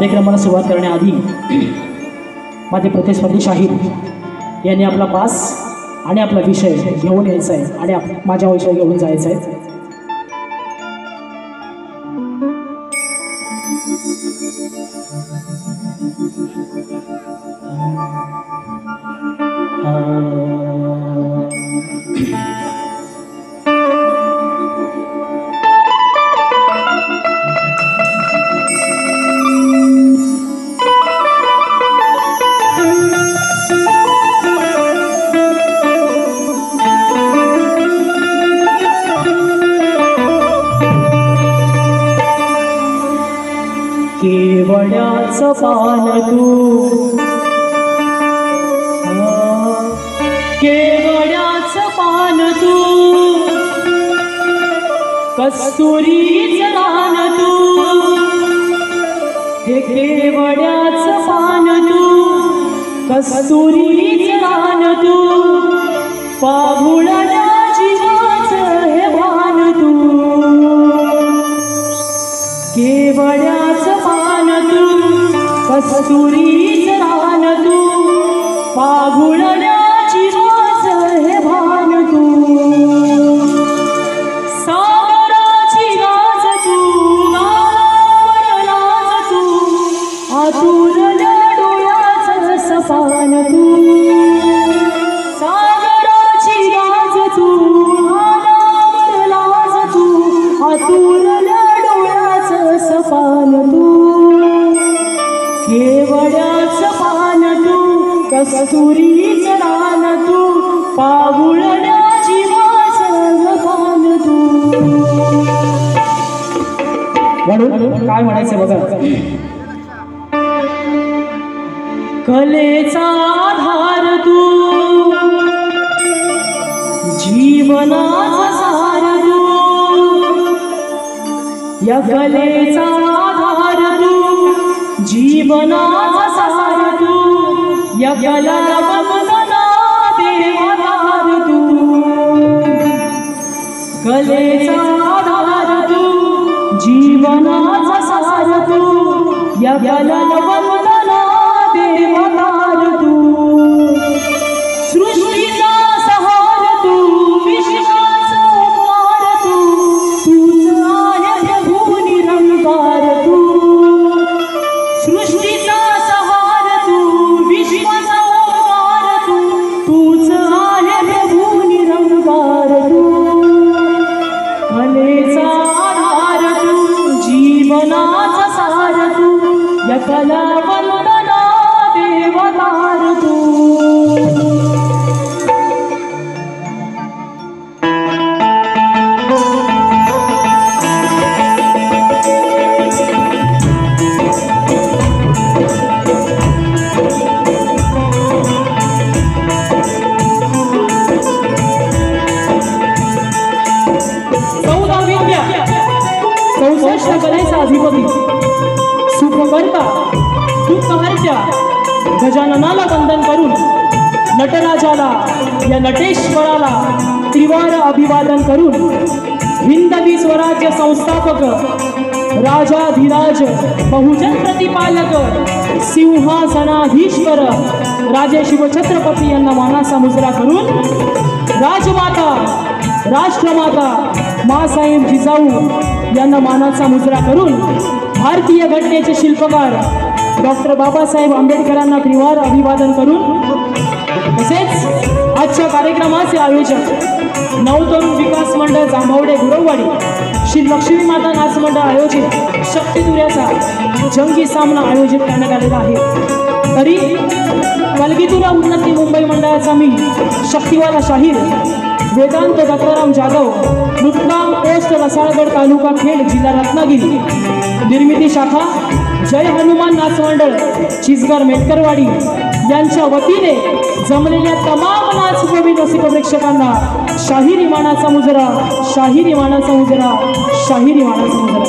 कार्यक्रमाला सुरुवात करण्याआधी माझे प्रतिस्पर्धी शाहीर यांनी आपला पास आणि आपला विषय घेऊन यायचा आहे आणि माझा विषय घेऊन जायचा आहे। केवड्याचं पान तू, केवड्याचं पान तू, कस्तुरीचं रान तू, हे केवड्याचं पान तू, कस्तुरीचं रान तू, पाहुळ्या जीवाचं हे भान तू, केवड्याचं पान तू, कस्तुरीचं रान तू, पाघुळल्या जीवाचं हे भान तू, सागराची गाज तू, गालावर लाज तू, आतुरल्या डोळ्याचं सपान तू, सागराची गाज तू, गालावर लाज तू, आतुरल्या सपान तू, केवड्याचं पान तू, कस्तुरीचं रान तू, पाहुळ्या जीवाचं पान तू। म्हणून काय म्हणायचं बघा, कलेचा आधार तू, जीवनाचा सार तू, या कलेचा आधार तू, जीवनाचा सार तू, या कला बंदना देवदार तू, कलेचा आधार तू, जीवनाचा सार तू, या कला बंदना देवदार तू, सृष्टीचा सहार तू, विश्वाचा उद्धार तू, तूच आहे निरंकार तू, सृष्टीचा सहार तू, विश्वाचा उद्धार तू, तूच आहे निरंकार तू, कलेचा आधार तू, जीवनाचा सार तू, या कला वंदना देवदार तू। कलेचा अधिपती, सुखकर्ता, दुःखहर्त्या गजाननाला वंदन करून नटराजाला, या नटेश्वराला त्रिवार अभिवादन करून हिंदवी स्वराज्य संस्थापक, राजाधिराज, बहुजन प्रतिपालक, सिंहासनाधीश्वर राजे शिवछत्रपती यांना मानाचा मुजरा करून राजमाता, राष्ट्रमाता मासाहेब जिजाऊ यांना मानाचा मुजरा करून भारतीय घटनेचे शिल्पकार डॉक्टर बाबासाहेब आंबेडकरांना त्रिवार अभिवादन करून, तसेच आजच्या कार्यक्रमाचे आयोजक नवतरुण विकास मंडळ जांभवडे गुरववाडी, श्री लक्ष्मी माता नाच मंडळ आयोजित शक्तिदुर्याचा जंगी सामना आयोजित करण्यात आलेला आहे। तरी कलगीतुरा उन्नती मुंबई मंडळाचा मी शक्तिवाला शाहीर वेदांत दत्ताराम जाधव, मुक्काम पोस्ट रसाळगड, तालुका खेड, जिल्हा रत्नागिरी, निर्मिती शाखा जय हनुमान नाच मंडळ चिसगर मेटकरवाडी यांच्या वतीने जमलेल्या तमाम नाचप्रेमी रसिक प्रेक्षकांना शाहिरी मानाचा मुजरा, शाहिरी मानाचा मुजरा, शाहिरी मानाचा मुजरा।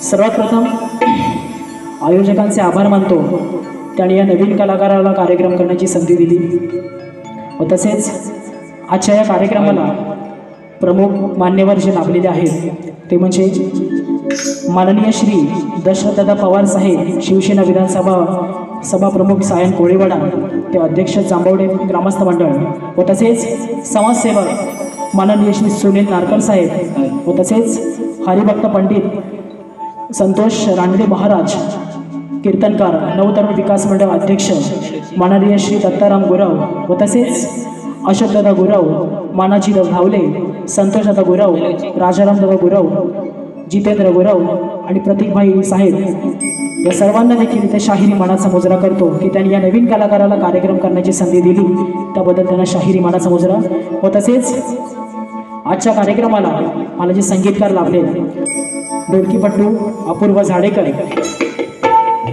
सर्वात प्रथम आयोजकांचे आभार मानतो, त्यांनी या नवीन कलाकाराला कार्यक्रम करण्याची संधी दिली व तसेच आजच्या या कार्यक्रमाला प्रमुख मान्यवर जे लाभलेले आहेत ते म्हणजे माननीय श्री दशरथदादा पवार साहेब, शिवसेना विधानसभा प्रमुख सायन कोळीवाडा, ते अध्यक्ष जांभवडे ग्रामस्थ मंडळ व तसेच समाजसेवक माननीय श्री सुनील नारकर साहेब व तसेच हरिभक्त पंडित संतोष रानडे महाराज, कीर्तनकार नवतरुण विकास मंडळ अध्यक्ष माननीय श्री दत्ताराम गुरव व तसेच अशोकदादा गुरव, मानाजी धावले, संतोषदादा गुरव, राजारामदादा गुरव, जितेंद्र गुरव आणि प्रतीकभाई साहेब या सर्वांना देखील इथे शाहिरी मानाचा मुजरा करतो की त्यांनी या नवीन कलाकाराला कार्यक्रम करण्याची संधी दिली, त्याबद्दल त्यांना शाहिरी मानाचा मुजरा। व तसेच आजच्या कार्यक्रमाला मला जे संगीतकार लाभले ढोलकीपट्टू अपूर्व झाडेकर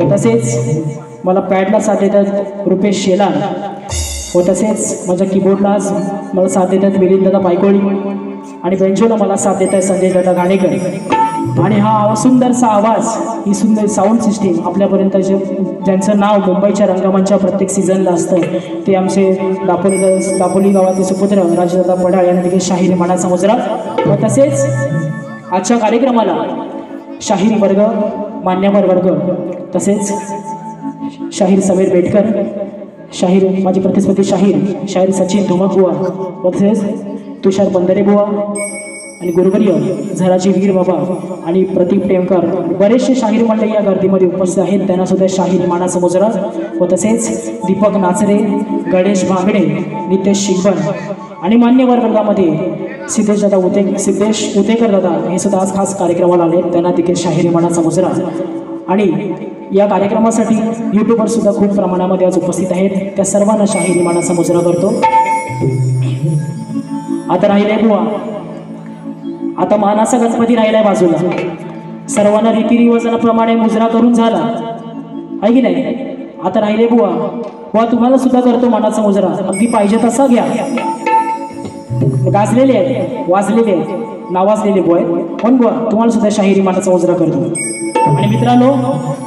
व तसेच मला पॅडला साथ देतात रुपेश शेलार व तसेच माझ्या कीबोर्डला मला साथ देतात मिलिंददादा पायकोळी आणि बेंजोला मला साथ देत आहे संजयदादा घाणेकर। आणि हा सुंदरसा आवाज, ही सुंदर साऊंड सिस्टीम आपल्यापर्यंत ज्यांचं नाव मुंबईच्या रंगमंचा प्रत्येक सीझनला असतं ते आमचे दापोली गावातील सुपुत्र राजदादा पडाळ यांना देखील शाहिरी मानाचा मुजरा। व तसेच आजच्या कार्यक्रमाला शाहिरी वर्ग, मान्यवर वर्ग, तसेच शाहीर समीर बेटकर, शाहीर माझी प्रतिस्पर्धी शाहीर सचिन धुमक बुवा व तसेच तुषार बंदरे बुवा आणि गुरुवर्य झराजी वीर बाबा आणि प्रतीक टेमकर, बरेचसे शाहीर मंडळी या गर्दीमध्ये उपस्थित आहेत, त्यांना सुद्धा शाहिरी मानाचा मुजरा। व तसेच दीपक नाचरे, गणेश भांगडे, नितेश शिंगण आणि मान्यवर वर्गामध्ये सिद्धेश उतेकर दादा हे सुद्धा आज खास कार्यक्रमाला आले, त्यांना देखील शाहिरी मानाचा मुजरा। आणि या कार्यक्रमासाठी यूट्यूबर सुद्धा खूप प्रमाणामध्ये आज उपस्थित आहेत, त्या सर्वांना शाहिरी मानाचा मुजरा करतो। आता राहिले बुवा, आता मानाचा गणपती राहिलाय बाजूला, सर्वांना रीतिरिवाजाप्रमाणे मुजरा करून झाला आहे की नाही। आता राहिले बुवा तुम्हाला सुद्धा करतो मानाचा मुजरा, अगदी पाहिजे तसा घ्या, गाजलेले आहे, वाजलेले आहे, नावाजलेले बुवा पण बुवा तुम्हाला सुद्धा शाहिरी मानाचा मुजरा करतो। आणि मित्रांनो,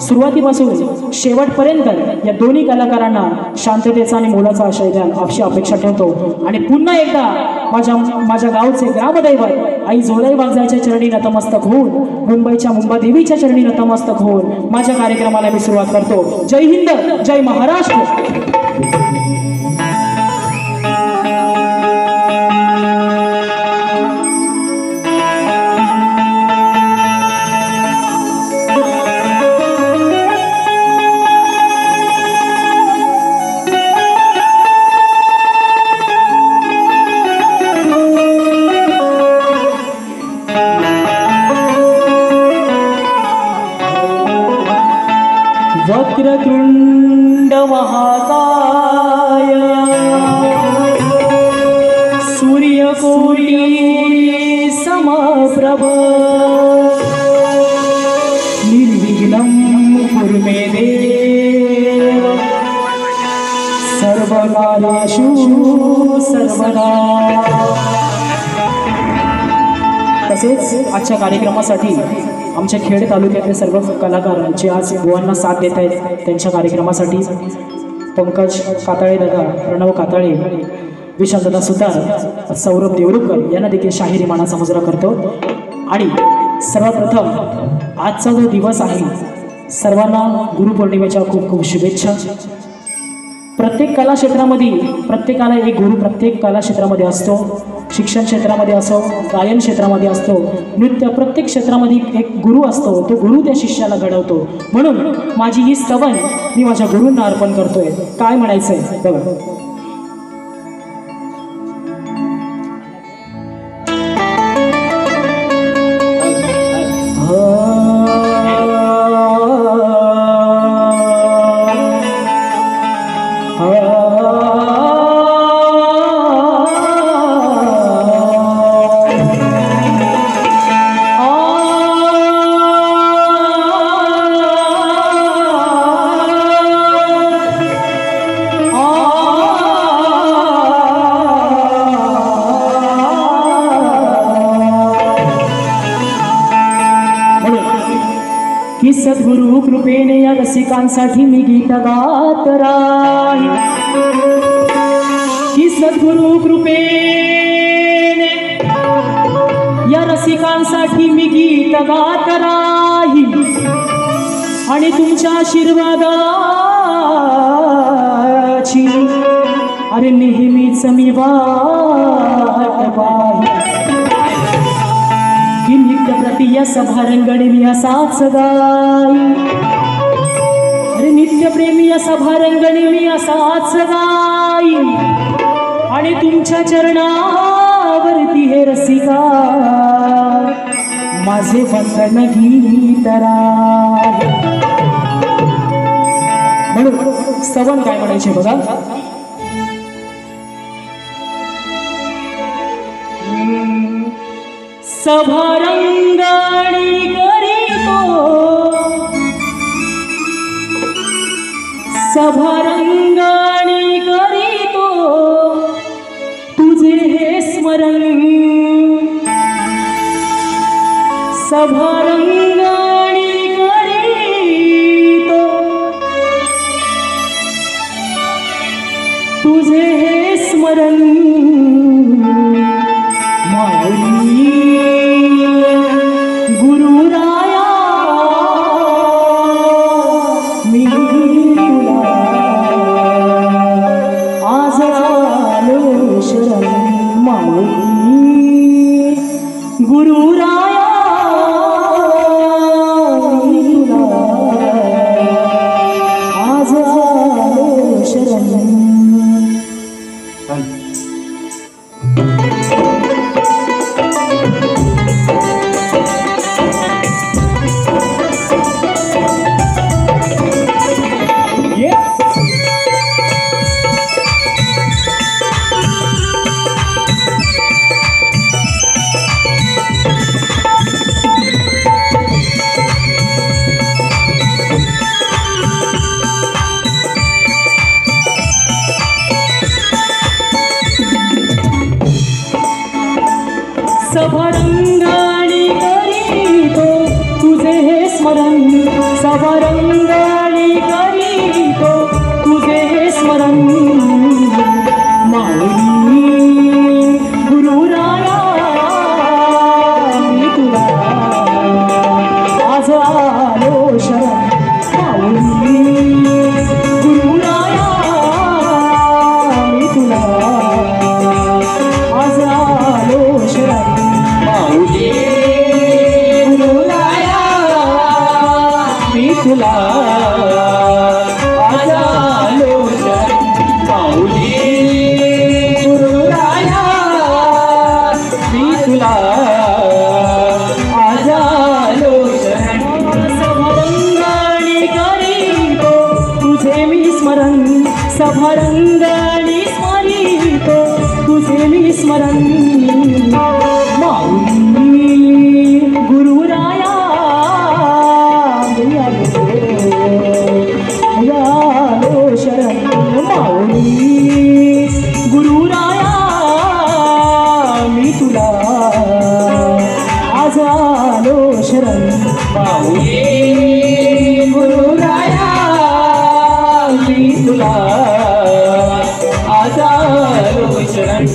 सुरुवातीपासून शेवटपर्यंत या दोन्ही कलाकारांना शांततेचा आणि मोलाचा आशय द्याल अशी अपेक्षा ठेवतो। आणि पुन्हा एकदा माझ्या गावचे ग्रामदैवत आई जोलाई वाघजाच्या चरणी नतमस्तक होऊन, मुंबईच्या मुंबादेवीच्या चरणी नतमस्तक होऊन माझ्या कार्यक्रमाला मी सुरुवात करतो। जय हिंद, जय महाराष्ट्र। वक्रतुंड महाकाय सूर्यकोटि समप्रभ निर्विघ्नं कुरु मे देव सर्वकार्येषु सर्वदा। तसेच आजच्या कार्यक्रमासाठी आमच्या खेड तालुक्यातले सर्व कलाकार जे आज बुवांना साथ देत आहेत, त्यांच्या कार्यक्रमासाठी पंकज काताळे दादा, प्रणव काताळे, विशालदादा सुतार, सौरभ देवरुखकर यांना देखील शाहिरी मानाचा मुजरा करतो। आणि सर्वप्रथम आजचा जो दिवस आहे, सर्वांना गुरुपौर्णिमेच्या खूप खूप शुभेच्छा। प्रत्येक कला क्षेत्रामध्ये प्रत्येकाला एक गुरु प्रत्येक कला क्षेत्रामध्ये असतो, शिक्षण क्षेत्रामध्ये असो, गायन क्षेत्रामध्ये असतो, नृत्य प्रत्येक क्षेत्रामध्ये एक गुरु असतो, तो गुरु त्या शिष्याला घडवतो। म्हणून माझी ही स्तवन मी माझ्या गुरूंना अर्पण करतोय। काय म्हणायचंय बघा। की सद्गुरु कृपेने या रसिकांसाठी मी गीत गात राहीन, की सद्गुरु कृपेने रसिकांसाठी मी गीत गात राहील आणि तुमच्या आशीर्वादाची अरे नेहमीच मी वाट पाहील की नित्य प्रति या सभारंगणी मी असाच गाईन अरे नित्य प्रेमी या सभारंगणी मी असाच गाईन आणि तुमच्या चरणावरती हे रसिका माझे वंदन गीत राहील. म्हणून स्तवन काय म्हणायचे बघा. सभारंगणी करीतो सभारंगणी करीतो तुझे हे स्मरण सभारंगणी करीतो तुझे हे स्मरण माऊली गुरुराया मी तुला आज आलो शरण माऊली गुरुराया मी तुला आज आलो शरण. सभारंगणी करीतो तुझे हे स्मरण सभारंगणी करीतो तुझे हे स्मरण माऊली गुरुराया मी तुला आज आलो शरण माऊली गुरुराया मी तुला आज आलो शरण माऊली गुरुराया मी तुला आज आलो शरण माऊली गुरुराया मी तुला आज आलो शरण. सभारंगणी करीतो तुझे मी स्मरण सभारंगणी स्मरितो तुझे मी स्मरण माऊली गुरुराया मी आलो शरण माऊली गुरुराया मी तुला आज आलो शरण माऊली गुरुराया मी तुला आज आलो शरण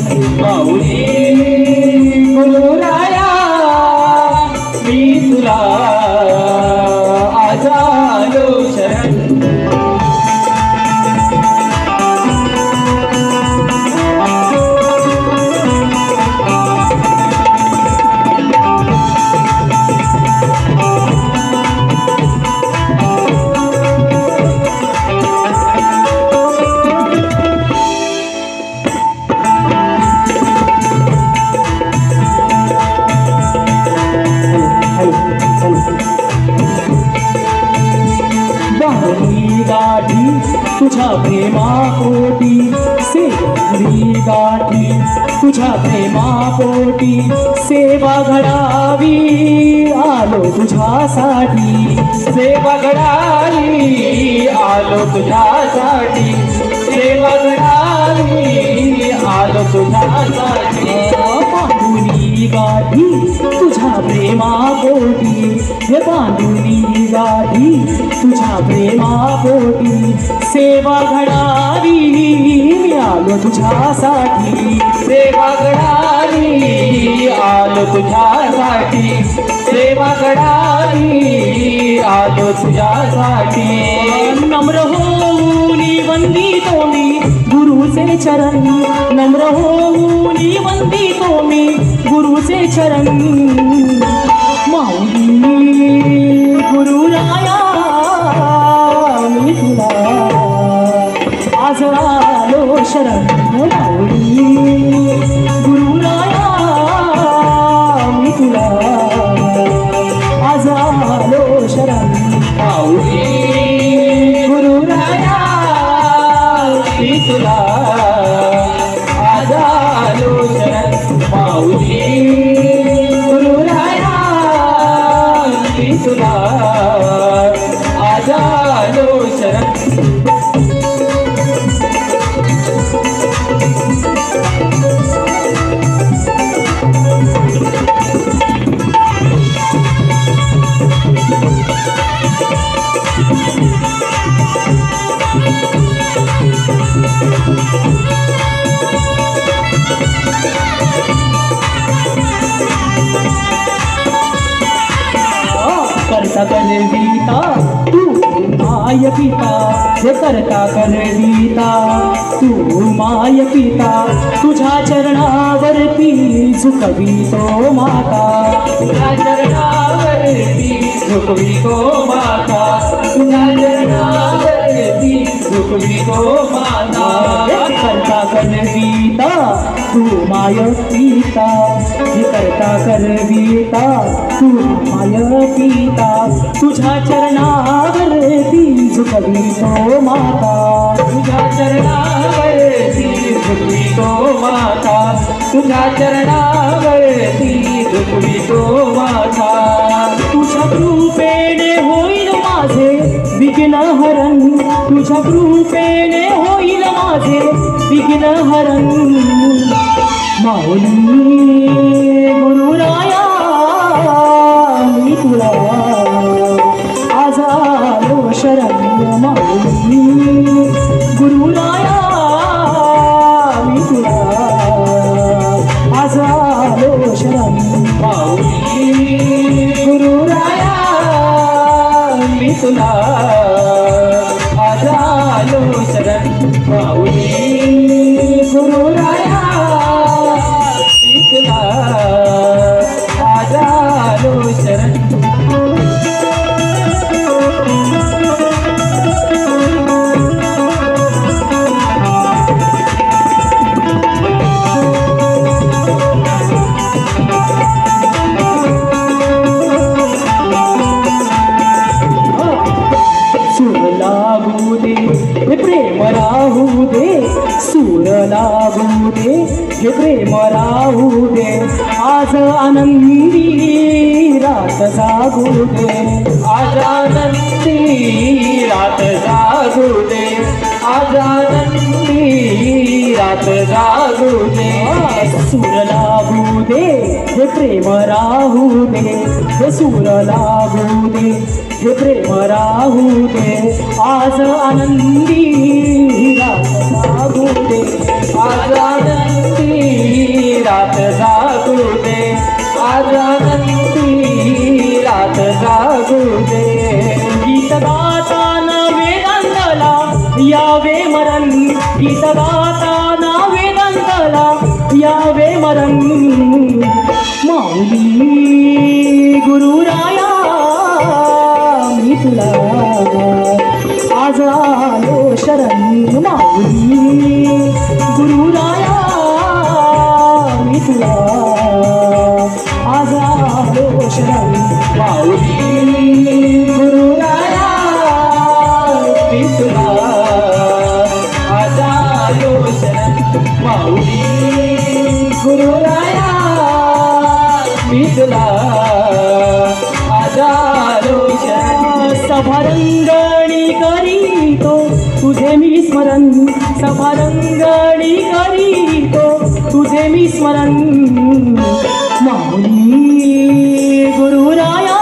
माऊली गुरुराया मी तुला आज आलो शरण. गाठी तुझ्या प्रेमापोटी सेवा गाठी तुझ्या प्रेमापोटी सेवा घडावी आलो तुझ्यासाठी सेवा घडावी आलो तुझ्यासाठी सेवा घडावी आलो तुझ्यासाठी बांधुनी गाठी तुझ्या प्रेमापोटी हे बांधुनी गाठी तुझ्या प्रेमापोटी सेवा घडावी मी आलो आलो तुझ्यासाठी सेवागडानी आलो तुझ्यासाठी सेवागडानी आलो तुझ्यासाठी नम्र होऊन वंदितो मी गुरुचे चरण नम्र होऊन वंदितो मी गुरुचे चरण माऊली गुरुराया मी तुला आज आलो शरण माऊली गुरुराया मी तुला आज आलो शरण माऊली गुरुराया मी तुला आज आलो शरण माऊली गुरुराया मी तुला आज आलो शरण करता करविता तू माय पिता हे करता करविता तू माय पिता तुझ्या चरणावरती झुकवितो माता तुझ्या चरणावरती झुकवितो माता तुझ्या चरणावरती झुकवितो माता करता करविता तू माय पिता हे करता करविता तू माय पिता तुझ्या चरणावरती झुकवितो माता तुझ्या चरणावरती झुकवितो माता तुझ्या चरणावरती झुकवितो माता तुझ्या कृपेने होईल माझे विघ्न हरण तुझ्या कृपेने होईल माझे विघ्न हरण माऊली गुरुराया मी तुला आज आलो शरण माऊली गुरुराया मी तुला आज आलो शरण माऊली गुरुराया मी तुला आज आलो शरण माऊली गुरुराया मी तुला आज आलो शरण सूर लागू दे हे प्रेम राहू दे सूर लागू दे हे प्रेम राहू दे आज आनंदी रात जागू दे आज आनंदी रात जागू दे आज आनंदी रात जागू दे सूर लागू दे हे प्रेम राहू दे हे सूर लागू दे हे प्रेम राहू दे आज आनंदी रात जागू दे आज आनंदी रात जागू दे आज आनंदी रात जागू दे गीत गाताना वेदांतला यावे मरण गीत गाताना वेदांतला यावे मरण माऊली गुरुराया मी तुला आज आलो शरण माऊली गुरुराया मी तुला आज आलो शरण माऊली गुरुराया मी तुला आज आलो शरण माऊली गुरुराया मी तुला आज आलो शरण सभारंगणी करीतो तुझे मी स्मरण सभारंगणी करीतो तुझे मी स्मरण माऊली गुरुराया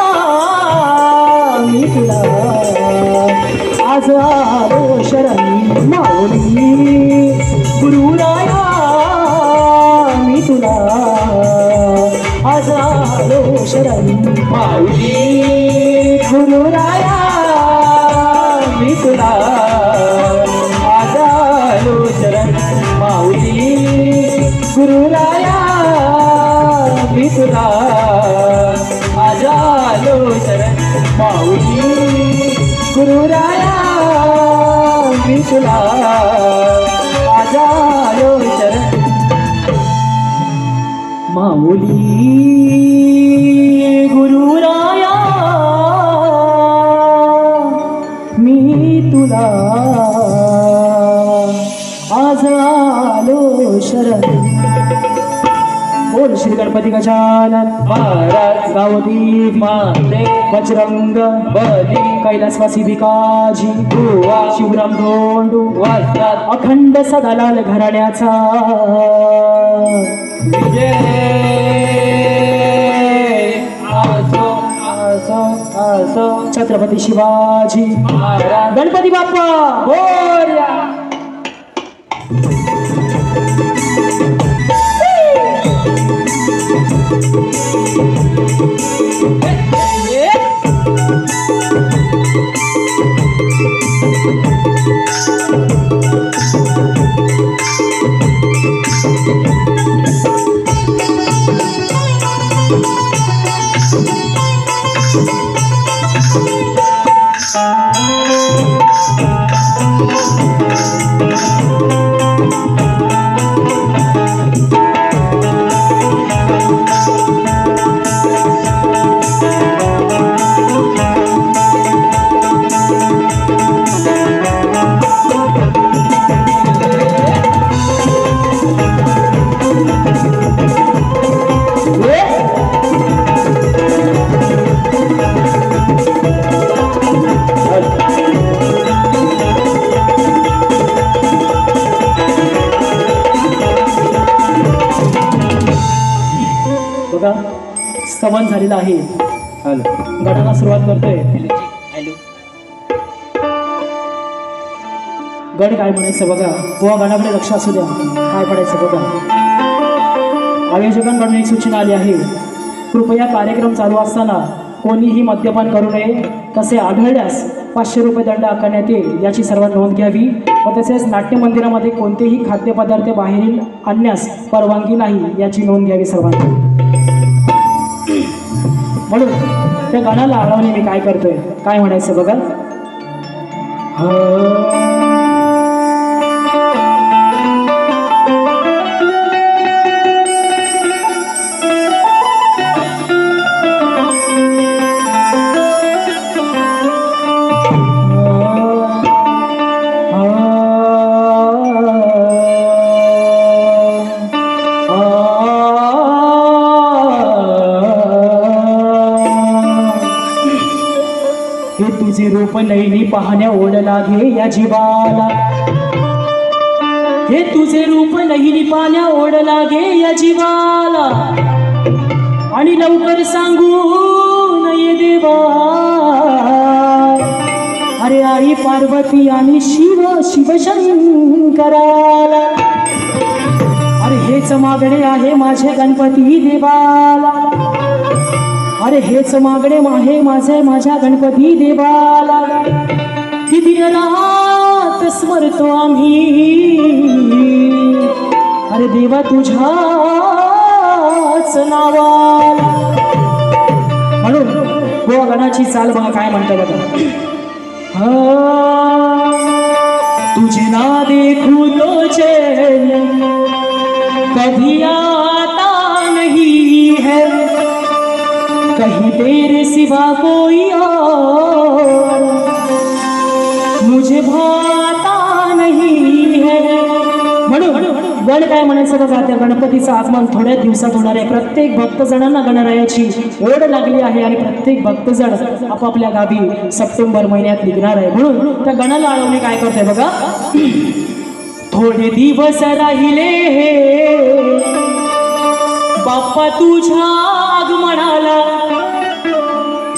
मी तुला आज आलो शरण माऊली गुरुराया माऊली गुरुराया मी तुला आज आलो शरण माऊली गुरुराया मी तुला आज आलो शरण माऊली गुरुराया मी तुला आज आलो शरण माऊली गुरुराया मी तुला आज आलो शरण. बोल श्री गणपती गजानन महाराज गावदी माते बजरंग बली कैलासवासी भिकाजी बुवा शिवराम धोंडू वाजतात अखंड सदालाल घराण्याचा विजय असो असो असो छत्रपती शिवाजी महाराज गणपती बाप्पा मोरया. बघा स्तवन झालेलं आहे. गणाला सुरुवात करतोय. गण काय म्हणायचं बघा. बुवा गणाकडे लक्ष असू द्या. काय पडायचं बघा. आयोजकांकडून एक सूचना आली आहे. कृपया कार्यक्रम चालू असताना कोणीही मद्यपान करू नये. तसे आढळल्यास 500 रुपये दंड आकारण्यात येईल याची सर्व नोंद घ्यावी. व तसेच नाट्य मंदिरामध्ये कोणतेही खाद्यपदार्थ बाहेरील आणण्यास परवानगी नाही याची नोंद घ्यावी सर्वांनी. म्हणून त्या गाण्याला आळवणे मी काय करतोय. काय म्हणायचं बघा. हे तुझे रूप नैनी पाहण्या ओढ लागे या जीवाला. हे तुझे रूप नैनी पाहण्या ओढ लागे या जीवाला. आणि लवकर सांगू नये देवा. अरे आई पार्वती आणि शिवशंकराला. अरे हेच मागणे आहे माझे गणपती देवाला. अरे हेच मागणे आहे माझ्या गणपती देवाला. की दिनरात स्मरतो आम्ही. अरे देवा तुझ्याच नावाला. म्हणून बुवा गणाची चाल बघा काय म्हणतो बघा. तुझे ना देखू तो चैन कभी आता नहीं है. कहीं तेरे सिवा कोई और मुझे भाता नहीं है. म्हणून गण काय म्हणायचं बघा. त्या गणपतीचं आगमन थोड्या दिवसात होणार आहे. प्रत्येक भक्तजणांना गणरायाची ओढ लागली आहे आणि प्रत्येक भक्तजण आपापल्या गावी सप्टेंबर महिन्यात निघणार आहे. म्हणून त्या गणाला आळवणे काय करते बघा. थोडे दिवस राहिले बाप्पा तुझ्या आगमनाला.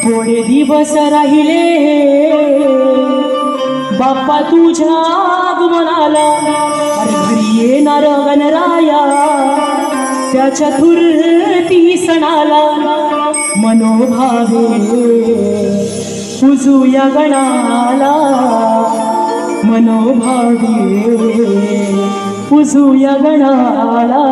थोडे दिवस राहिले बाप्पा तुझ्या आगमनाला. अरे घरी येणार गणराया त्या चतुर्थी सणाला. मनोभावे मनोभावे पूजूया गणाला मनोभावे पूजूया गणाला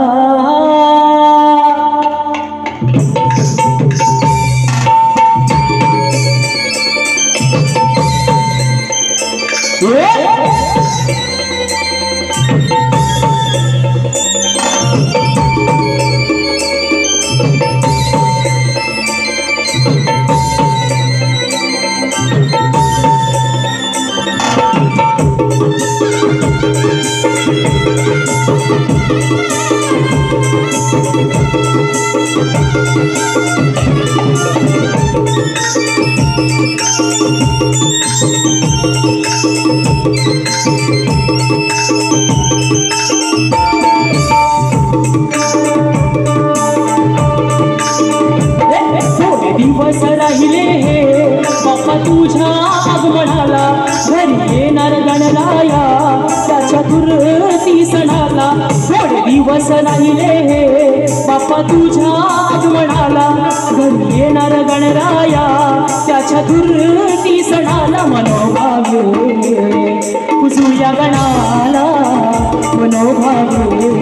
दिवस राहिले बाप्पा तुझ्या आगमनाला घरी येणार गणराया त्या चतुर्थी सणाला थोडे दिवस राहिले बाप्पा तुझ्या आगमनाला घरी येणार गणराया त्या चतुर्थी सणाला मनोभावे पूजूया गणाला मनोभावे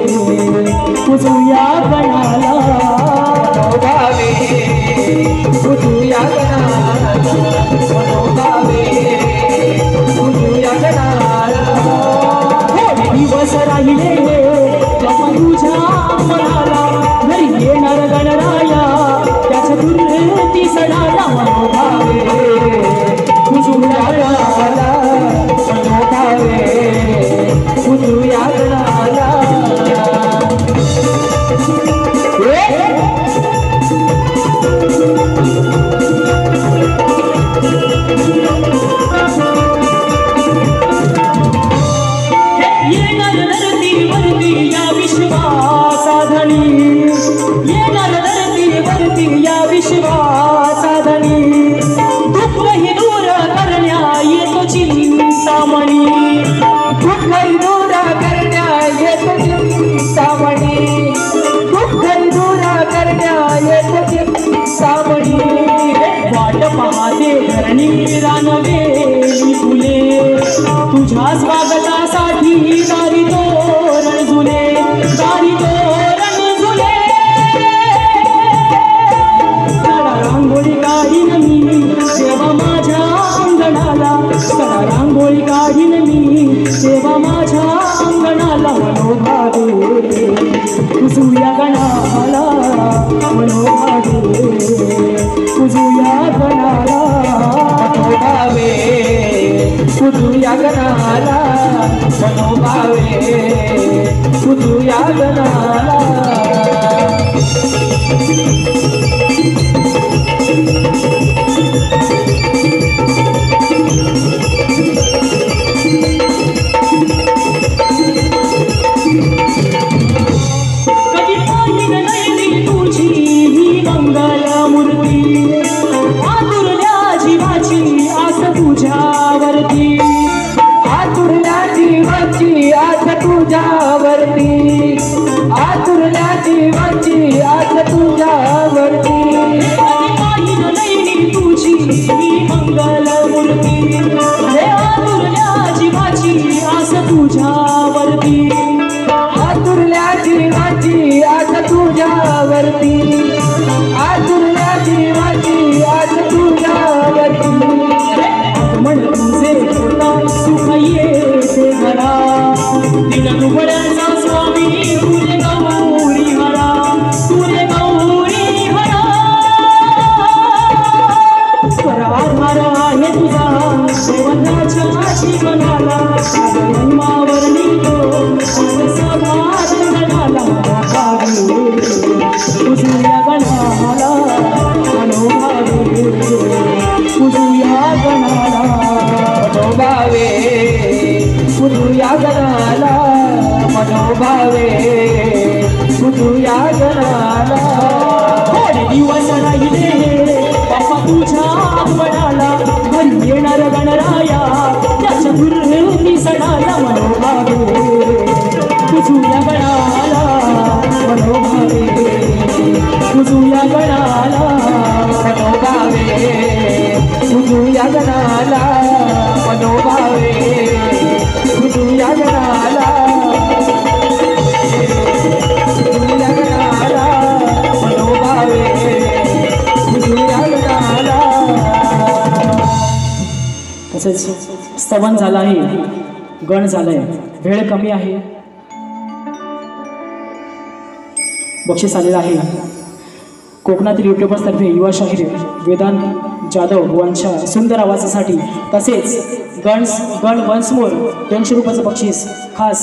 पूजूया गणाला मनोभावे पूजूया गणाला मनोभावे पूजूया गणाला थोडे दिवस राहिले बाप्पा तुझ्या मनाला घरी येणार गणराया त्या चतुर्थी सणाला मनोभावे पूजूया गणाला मनोभावे पूजूया गणाला येणार धरतीवरती या विश्वासाधनी येणार धरतीवरती या विश्वासाधनी दुःखही दूर करण्या येतो चिंतामणी दुःखही दूर करण्या येतो चिंतामणी दुःखही दूर करण्या येतो चिंतामणी वाट पाहते धरणी रानवेली फुले तुझ्या स्वागतासाठी दारी तोरण झुले दारी तोरण झुले सडा रांगोळी काढीन मी देवा माझ्या अंगणाला सडा रांगोळी काढीन मी देवा माझ्या अंगणाला मनोभावे पूजूया गणाला मनोभावे पूजूया गणाला मनोभावे पूजूया गणाला मनोभावे पूजूया गणाला कधी पाहिन नाही तुझी ही मंगल मूर्ती आतुरल्या जीवाची आस तुझ्यावरती आतुरल्या जीवाची आस तुझ्यावरती आतुरल्या जीवाची आस तुझ्यावरती कधी पाहिन नाही तुझी ही मंगल मूर्ती हे आतुरल्या जीवाची आस तुझ्यावरती आतुरल्या जीवाची आस तुझ्यावरती आतुरल्या जीवाची आस तुझ्यावरती मन तुझे होता सुख येते घरा दिन दुबळ्याचा स्वामी तुझे गौरी हरा तुझे गौरी हरा आधार आहे तुझा देवताच्या जीवनाला महिमावर निघतो सभात गणाला मनोभावे पूजूया गणाला मनोभावे पूजूया गणाला मनोभावे पूजूया गणाला मनोभावे पूजूया गणाला थोडे दिवस राहिले बाप्पा तुझ्या आगमनाला घरी येणार गणराया त्या चतुर्थी सणाला मनोभावे पूजूया गणाला मनोभावे पूजूया गणाला मनोभावे तुझ्या गणाला मनोभावे तुझ्या गणाला तुझ्या गणाला मनोभावे तुझ्या गणाला. तसेच स्तवन झालं आहे, गण झालंय, वेळ कमी आहे. बक्षीस आलेलं आहे कोकणातील युट्यूबर्सतर्फे युवा शाहीर वेदांत जाधव यांच्या सुंदर आवाजासाठी. तसेच गण वन्स मोर 200 रुपयाचं बक्षीस खास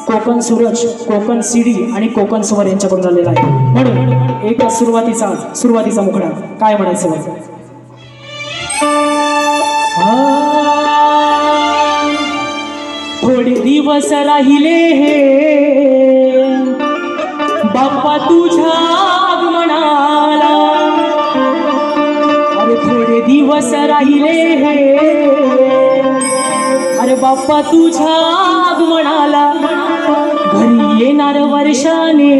कोकण सूरज, कोकण सीडी आणि कोकण स्वर यांच्याकडून आलेला आहे. म्हणून एक सुरुवातीचा मुखडा काय म्हणायचं बघा. थोडे दिवस राहिले हे बाप्पा तुझ्या आगमनाला. अरे थोडे दिवस राहिले हे अरे बाप्पा तुझ्या आगमनाला. घरी येणार वर्षाने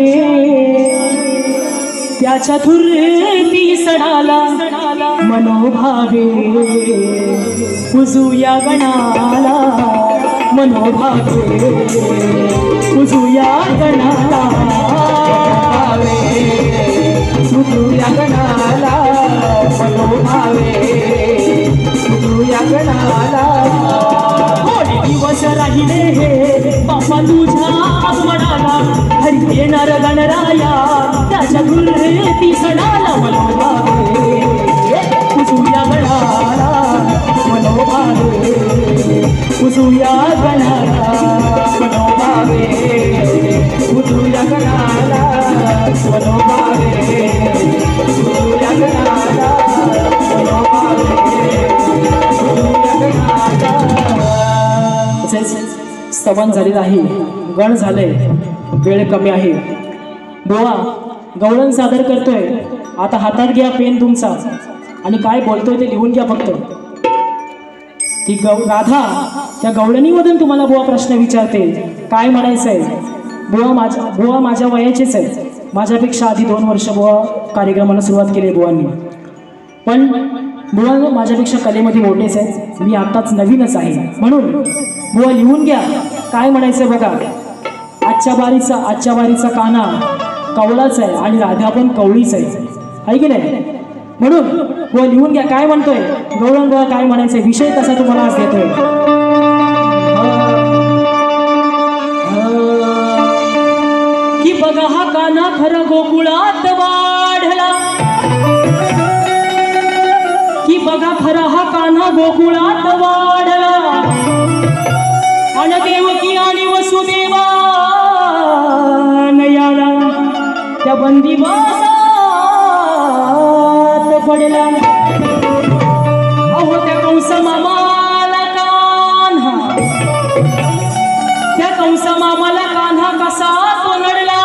त्याच्या थुरती सणाला. मनोभावे पुजूया गणाला मनोभावे पुजूया गणाला. तुझ्या गणाला मनोभावे तुझ्या गणाला. थोडे दिवस राहिले हे बाप्पा तुझ्या आगमनाला. घरी येणार गणराया त्याच्या गुरुती सणाला. मनोभावे पुजूया गणाला मनोभावे पुजूया गणाला मनोभावे तुझ्या गणाला मनोभावे तुझ्या गणाला मनोभावे तुझ्या गणाला. तसेच स्तवन झालेलं आहे, गण झालंय, वेळ कमी आहे. बुवा गवळण सादर करतोय. आता हातात घ्या पेन तुमचा आणि काय बोलतोय ते लिहून घ्या फक्त. ती राधा त्या गवळणीमधून तुम्हाला बुवा प्रश्न विचारते. काय म्हणायचंय बुवा माझ्या वयाचेच आहे. माझ्यापेक्षा आधी 2 वर्ष बुवा कार्यक्रमाला सुरुवात केली बुवांनी. पण बुवा माझ्यापेक्षा कलेमध्ये मोठेच आहेत. मी आत्ताच नवीनच आहे. म्हणून बुवा लिहून घ्या काय म्हणायचं बघा. आजच्या बारीचा कान्हा कवळाच आहे आणि राधा पण कवळीच आहे की नाही. म्हणून बुवा लिहून घ्या काय म्हणतोय गवळण बुवा काय म्हणायचंय. विषय कसा तुम्हाला आज देतोय. की बघा हा कान्हा खरं गोकुळात वाढला. की बघा खरा हा कान्हा गोकुळात वाढला. आणि देवकी आणि वसुदेवा नयाला त्या बंदिवासात पडला. अहो त्या कंस मामाला कान्हा त्या कंस मामाला कान्हा कसा तो लढला.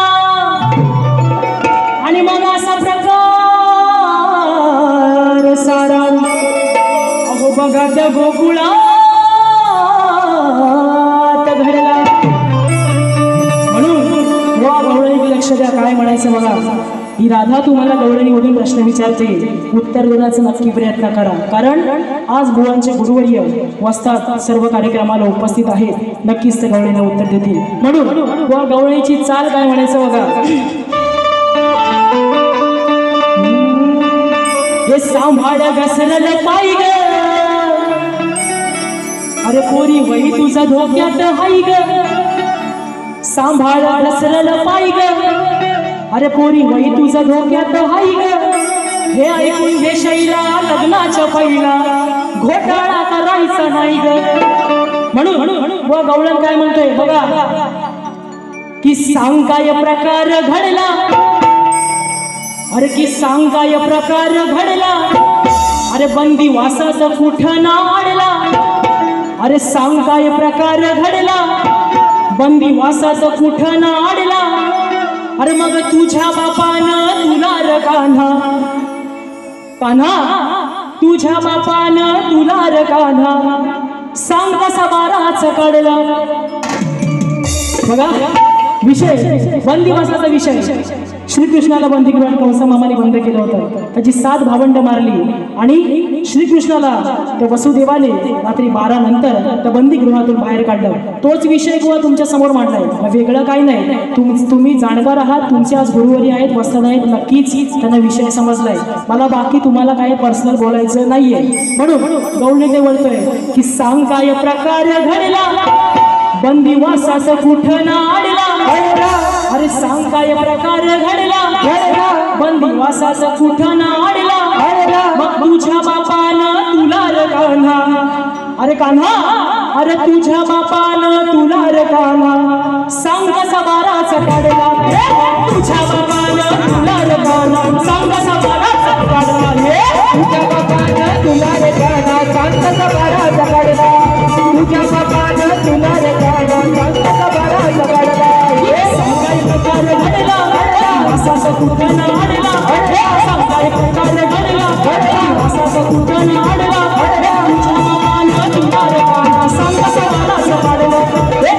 आणि मग असा प्रकार सारा अहो बघा त्या गोकुळात घडला. म्हणून वा गवळणी लक्ष द्या काय म्हणायचं बघा. ही राधा तुम्हाला गवळणीमधून प्रश्न विचारते. उत्तर देण्याचा नक्की प्रयत्न करा. कारण आज बुवांचे गुरुवर्य वस्तात सर्व कार्यक्रमाला उपस्थित आहेत. नक्कीच ते गवळणीला उत्तर देतील. म्हणून वा गवळणीची चाल काय म्हणायचं बघा. हे सांभाळ घसरलं पाय ग. अरे पोरी वही तुझा धोक्यात हाय ग. सांभाळ घसरलं पाय ग. अरे पोरी वही तुझा धोक्यात हाय ग. हे ऐकून हे शैला लग्नाच्या पहिला घोटाळा करायचा नाही ग. म्हणून व गवळण काय म्हणतोय बघा. की सांग काय प्रकार घडला. अरे की सांग काय प्रकार घडला. अरे बंदी वासाचा कुठं नाडला. अरे सांग काय प्रकार घडला. बंदी वासाचा कुठं नाडला. अरे मग तुझ्या बापानं तुला र कान्हा तुझ्या बापानं तुला र कान्हा सांग कसा बाराच काढला. बघा विषय बंदिवासाचा विषय. श्रीकृष्णाला बंदीगृहात कंस मामाने बंद केलं होतं. त्याची 7 भावंड मारली आणि श्रीकृष्णाला त्या वसुदेवाने रात्री 12 नंतर त्या बंदीगृहातून बाहेर काढलं. तोच विषय गोवा तुमच्या समोर मांडलाय, वेगळं काही नाही. तुम्ही जाणकार आहात, तुमचे आज गुरुवारी आहेत, वस्ताद आहेत, नक्कीच त्यांना विषय समजलाय. मला बाकी तुम्हाला काही पर्सनल बोलायचं नाहीये. म्हणून गौडने बोलतोय की सांग काय प्रकार घडला बंदिवासास कुठं नाडला. अरे सांग काय प्रकार घडला बंदिवासास कुठं नाडला. मग तुझ्या बापानं तुला रे कान्हा, अरे कान्हा, अरे तुझ्या बापानं तुला रे कान्हा सांग कसा बाराचा काढला. तुझ्या बापानं तुला रे कान्हा सांग कसा बाराचा काढला. तुझ्या बापानं तुला रे कान्हा सांग कसा बाराचा काढला. तुझ्या बापानं तुला रे कान्हा सांग कसा बाराचा काढला. सांगाय प्रकार घडला असाच कुठं नाडला. सांगाय प्रकार घडला असाच कुठं नाडला. तुझ्या बापानं तुला रे कान्हा सांग कसा बाराचा काढला.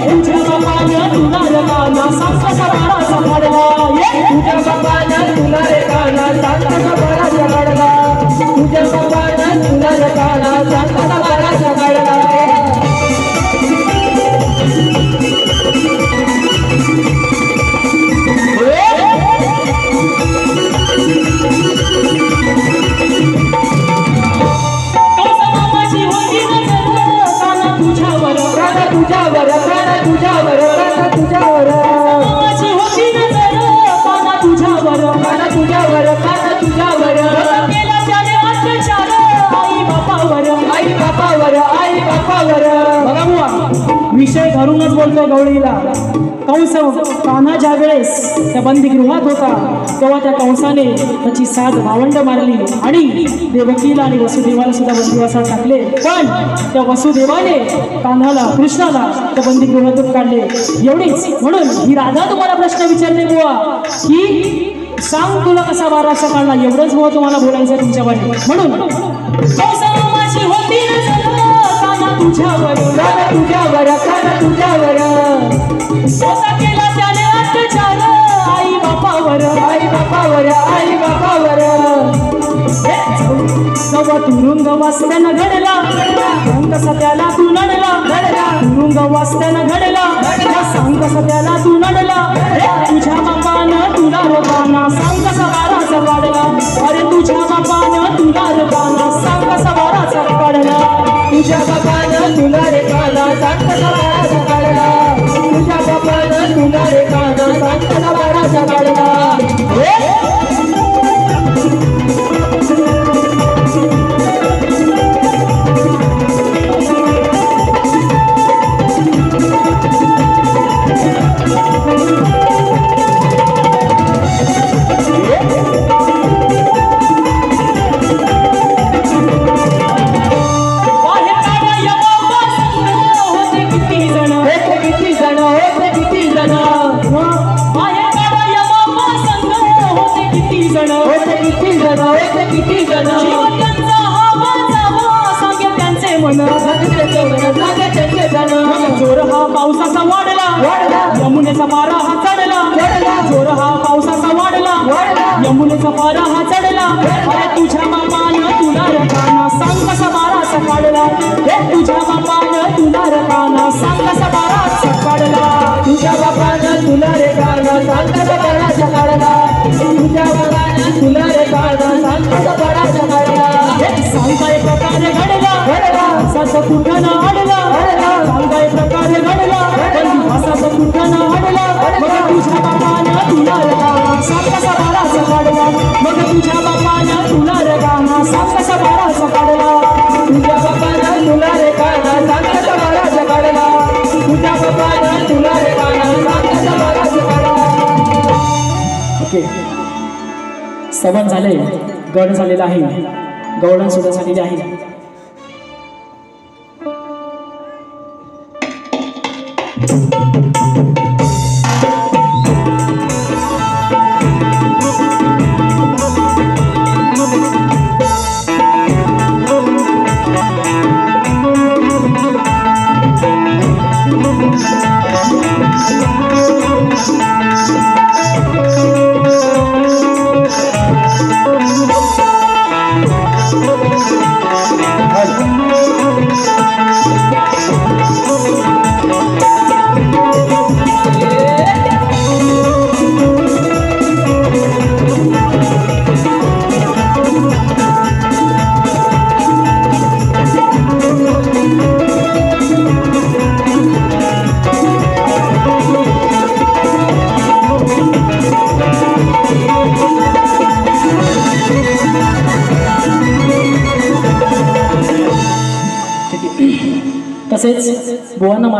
तुझ्या बापानं तुला रे कान्हा सांग कसा बाराचा काढला. तुझ्या बापानं तुला रे कान्हा सांग कसा बाराचा काढला. तुझ्या बापानं तुला रे कान्हा सांग कसा बाराचा काढला. विषय घरूनच बोलतोय गवळीला. कंस कान्हा ज्या वेळेस त्या बंदीगृहात होता तेव्हा त्या कंसाने त्याची 7 भावंड मारली आणि देवकीला आणि वसुदेवाला सुद्धा बंदिवासात टाकले. पण त्या वसुदेवाने कान्हाला कृष्णाला त्या बंदीगृहातून काढले. एवढीच. म्हणून ही राधा तुम्हाला प्रश्न विचारते बुवा की सांग तुला कसा बाराचा काढला. एवढंच बुवा तुम्हाला बोलायचं तुमच्याकडे. म्हणून कंसाची होती तुझ्यावर तुझ्यावर कान्हा तुझ्यावर स्वतः केला त्याने अत्याचार आई बापावर. आई बापावर आई बापावर तेव्हा तुरुंग वाचल्यानं घडला सांग कसा त्याला तू नडला. तुरुंग वाचल्यानं घडला सांग कसा त्याला तू नडला. तुझ्या बापानं तुला रे कान्हा सांग कसा बाराचा काढला. अरे तुझ्या बापानं तुला रे कान्हा सांग कसा बाराचा काढला. तुझ्या बापानं तुला रे कान्हा सांग कसा बाराचा काढला. तुझ्या बापानं तुला रे कान्हा सांग कसा बाराचा काढला. जोर हा पावसाचा वाढला यमुनेचा पारा हा चढला. जोर हा पावसाचा वाढला यमुनेचा पारा हा चढला. अरे तुझ्या बापानं तुला रे कान्हा सांग कसा बाराचा काढला. तुझ्या बापानं तुला रे कान्हा सांग कसा बाराचा काढला. तुझ्या बापानं तुला रे कान्हा सांग कसा बाराचा काढला. तुझ्या बापानं तुला रे कान्हा सांग कसा बाराचा काढला. सांग काय प्रकारे घडला असाच कुठं नाडला. सांग काय प्रकारे घडला असाच कुठं नाडला. मग तुझ्या बापानं तुला रे कान्हा सांग कसा बाराचा काढला. मग तुझ्या बापानं तुला रे कान्हा सांग कसा बाराचा काढला. तुझ्या बापानं तुला रे कान्हा सांग कसा बाराचा काढला. तुझ्या बापानं तुला रे कान्हा सांग कसा बाराचा काढला. ओके, सवन झाले, गड झालेला आहे, गवळण सुद्धा झालेली आहे.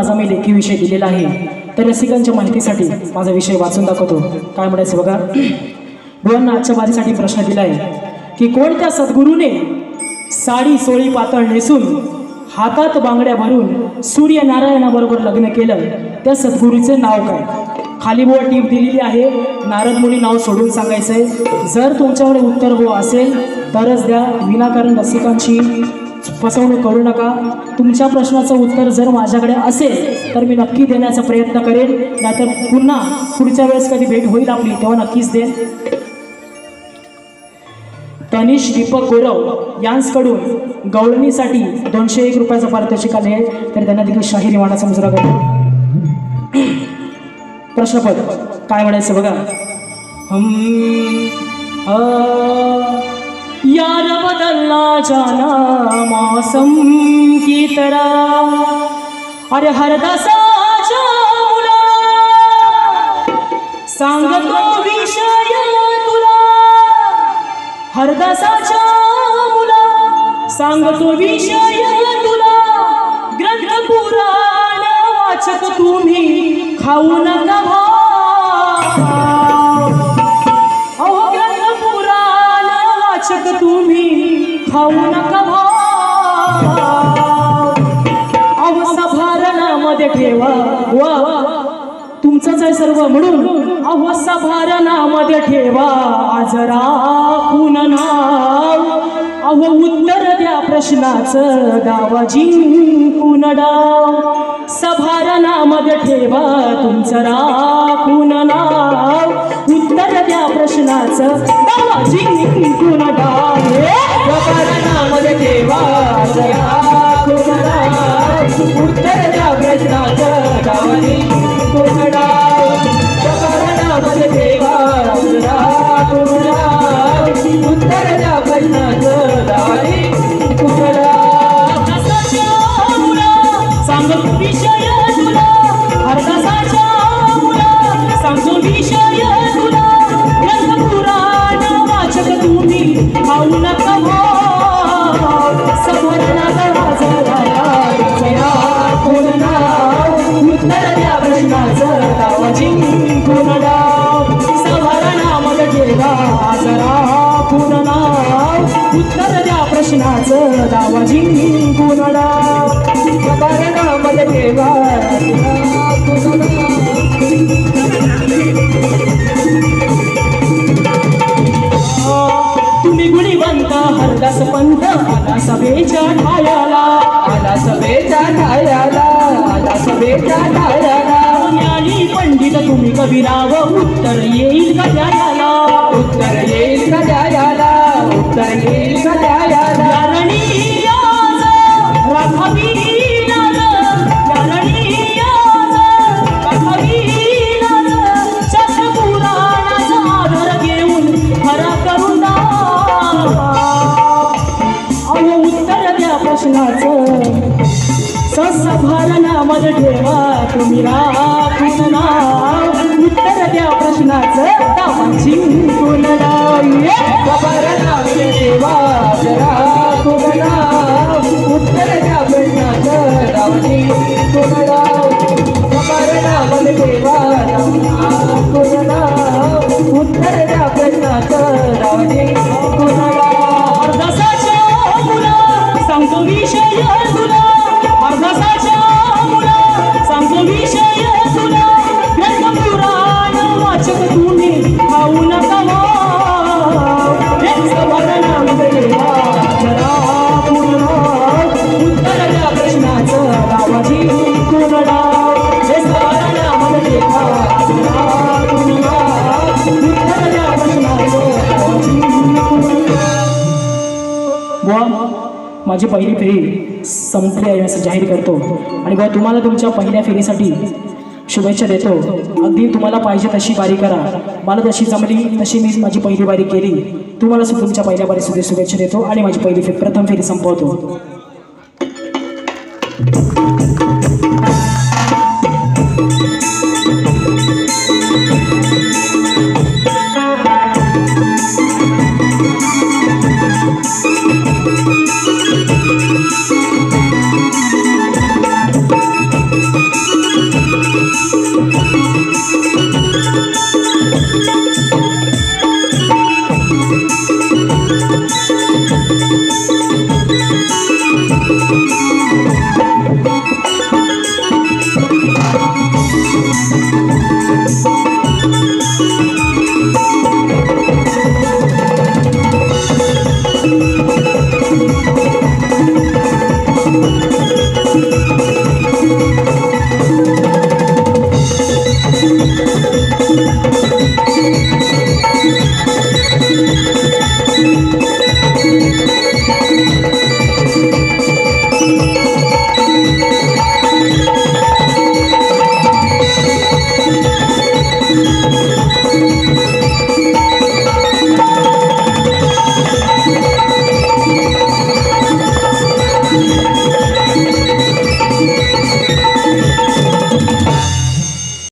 माझा मी लेखी विषय दिलेला आहे. तर रसिकांच्या माहितीसाठी माझा विषय वाचून दाखवतो. काय म्हणायचं बघा. बुवांना आजच्या वारीसाठी प्रश्न दिला आहे की कोणत्या सद्गुरूने साडी सोळी पातळ नेसून हातात बांगड्या भरून सूर्यनारायणाबरोबर लग्न केलं, त्या सद्गुरूचे नाव काय? खाली बोर्ड टीप दिलेली आहे. नारद मुनी नाव सोडून सांगायचं आहे. जर तुमच्याकडे उत्तर हो असेल तरच द्या, विनाकारण रसिकांची फसवणूक करू नका. तुमच्या प्रश्नाचं उत्तर जर माझ्याकडे असेल तर मी नक्की देण्याचा प्रयत्न करेन, नाहीतर पुन्हा पुढच्या वेळेस कधी भेट होईल आपली तेव्हा नक्कीच देईन. तनिष दीपक गौरव यांच्याकडून गवळणीसाठी 201 रुपयाचा पारितोषिक आले आहे. तर त्यांना देखील शाहीर मानाचा मुजरा करतो. प्रश्नपद काय म्हणायचं बघा. यार बदलना जाना मौसम की तरह, अरे हरदासाच्या मुला सांगतो विषय तुला, हरदासाच्या मुला सांगतो विषय तुला, ग्रंथ पुराण वाचक तुम्ही खाऊ नका भाव, अहो ग्रंथ पुराण वाचक तुम्ही खाऊ नका भाव, अहो सभारणामध्ये ठेवा वा तुमचंच आहे सर्व म्हणून, अहो सभारणामध्ये ठेवा आज राखून नाव, अहो उत्तर द्या प्रश्नाचं गावा जिंकून डाव, सभारणामध्ये ठेवा तुमचं राखून नाव, उत्तर द्या प्रश्नाचं गावा जिंकून डाव, सभारणामध्ये ठेवा आज राखून नाव, उत्तर द्या प्रश्नाचं गावा जिंकून डाव, सभारणामध्ये ठेवा आज राखून नाव, उत्तर द्या प्रश्नाचं गावा जिंकून डाव. सांगतो विषय तुला, हरदासाच्या मुला सांगतो विषय तुला, ग्रंथ पुराण वाचक तुम्ही खाऊ नका भाव, सभारणाचा राखून नाव, उत्तर द्या प्रश्नाचं गावा जिंकून डाव, सभारणामध्ये ठेवा आज राखून नाव, उत्तर द्या प्रश्नाचं गावा जिंकून डाव, सभारणामध्ये ठेवा आज राखून नाव. तुम्ही गुणीवंत हरदास पंत आला सभेच्या ठायाला, आला सभेच्या ठायाला, आला सभेच्या ठायाला, ज्ञानी पंडित तुम्ही कबीराव उत्तर येईल का द्यायला, उत्तर येईल का द्यायला, उत्तर येईल का द्यायला, यारणी याज राखावी लाज, यारणी याज राखावी लाज, शास्त्र पुराणाचा आधार घेऊन खरा करून अहो उत्तर द्या प्रश्नाचं, सभारणामध्ये ठेवा तुम्ही राखून नाव, उत्तर द्या प्रश्नाचं गावा जिंकून डाव, सभारणामध्ये ठेवा आज राखून नाव, उत्तर द्या प्रश्नाचं गावा जिंकून डाव, सभारणामध्ये ठेवा राखून नाव, उत्तर द्या प्रश्नाचं गावा जिंकून डाव. हरदासाच्या मुला सांगतो विषय तुला, हरदासाच्या मुला सांगतो विषय तुला, ग्रंथ पुराण वाचक तुम्ही खाऊ नका भाव, सभारणामध्ये ठेवा राखून नाव, उत्तर द्या प्रश्नाचं गावा जिंकून डाव, सभारणामध्ये ठेवा राखून नाव, उत्तर द्या प्रश्नाचं गावा जिंकून डाव. बुवा माझी पहिली फेरी संपली आहे असं जाहीर करतो, आणि बुवा तुम्हाला तुमच्या पहिल्या फेरीसाठी शुभेच्छा देतो. अगदी तुम्हाला पाहिजे तशी बारी करा, मला जशी जमली तशी मी माझी पहिली बारी केली. तुम्हाला सुद्धा तुमच्या पहिल्या बारीसुद्धा शुभेच्छा देतो आणि माझी पहिली प्रथम फेरी संपवतो.